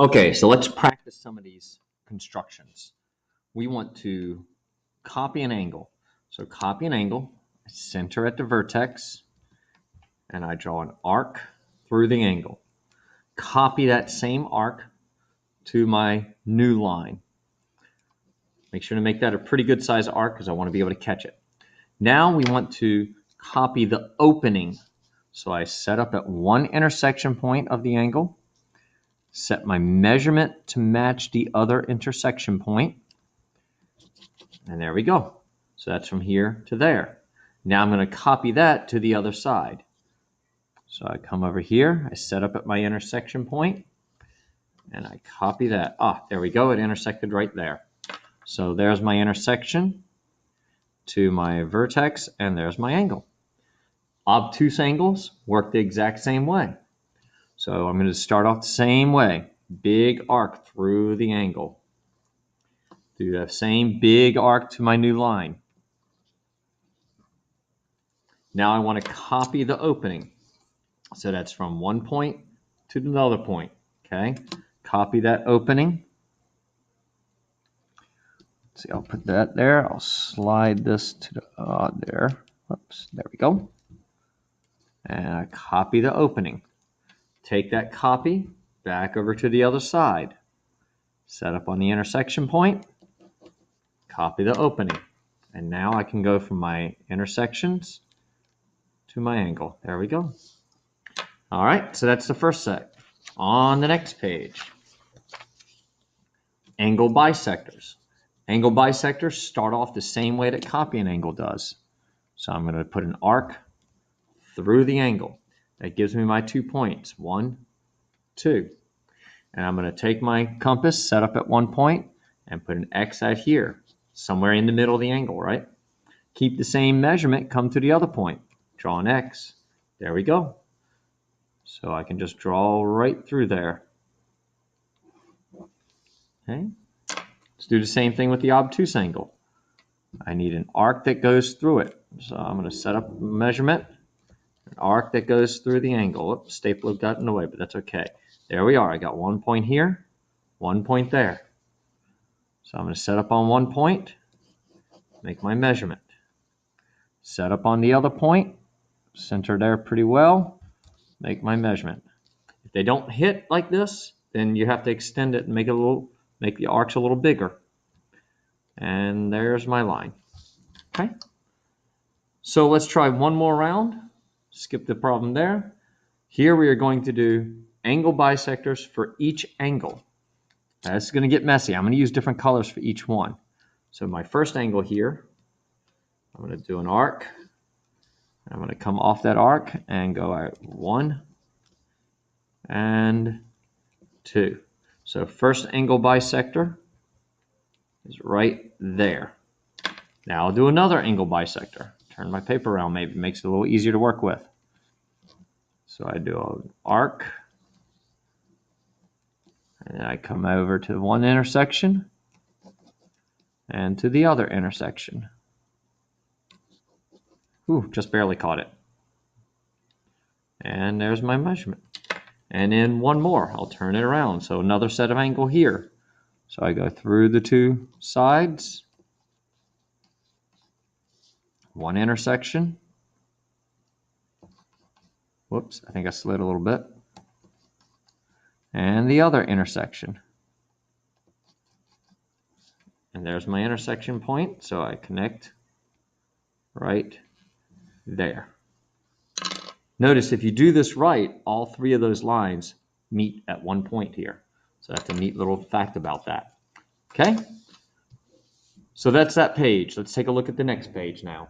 Okay, so let's practice some of these constructions. We want to copy an angle. So copy an angle, center at the vertex, and I draw an arc through the angle. Copy that same arc to my new line. Make sure to make that a pretty good size arc because I want to be able to catch it. Now we want to copy the opening. So I set up at one intersection point of the angle, set my measurement to match the other intersection point, and there we go. So that's from here to there. Now I'm going to copy that to the other side. So I come over here, I set up at my intersection point, and I copy that. There we go, it intersected right there. So there's my intersection to my vertex, and there's my angle. Obtuse angles work the exact same way. So I'm going to start off the same way. Big arc through the angle. Do the same big arc to my new line. Now I want to copy the opening. So that's from one point to another point. Okay, copy that opening. Let's see, I'll put that there. I'll slide this to the there. Oops, there we go. And I copy the opening. Take that copy back over to the other side. Set up on the intersection point. Copy the opening. And now I can go from my intersections to my angle. There we go. All right, so that's the first set. On the next page, angle bisectors. Angle bisectors start off the same way that copy an angle does. So I'm going to put an arc through the angle. That gives me my 2 points, 1, 2. And I'm going to take my compass, set up at one point, and put an X out here, somewhere in the middle of the angle, right? Keep the same measurement, come to the other point. Draw an X. There we go. So I can just draw right through there. Okay. Let's do the same thing with the obtuse angle. I need an arc that goes through it. So I'm going to set up a measurement, an arc that goes through the angle. Oops, stapler got in the way, but that's okay. There we are. I got 1 point here, 1 point there. So I'm going to set up on 1 point, make my measurement. Set up on the other point, center there pretty well, make my measurement. If they don't hit like this, then you have to extend it and make the arcs a little bigger. And there's my line. Okay. So let's try one more round. Skip the problem there. Here we are going to do angle bisectors for each angle. Now, this is going to get messy. I'm going to use different colors for each one. So my first angle here, I'm going to do an arc. I'm going to come off that arc and go out 1 and 2. So first angle bisector is right there. Now I'll do another angle bisector. Turn my paper around, maybe it makes it a little easier to work with. So I do an arc, and then I come over to one intersection and to the other intersection. Ooh, just barely caught it. And there's my measurement. And then one more, I'll turn it around. So another set of angle here. So I go through the two sides, one intersection. Whoops, I think I slid a little bit. And the other intersection. And there's my intersection point, so I connect right there. Notice if you do this right, all three of those lines meet at one point here. So that's a neat little fact about that. Okay? So that's that page. Let's take a look at the next page now.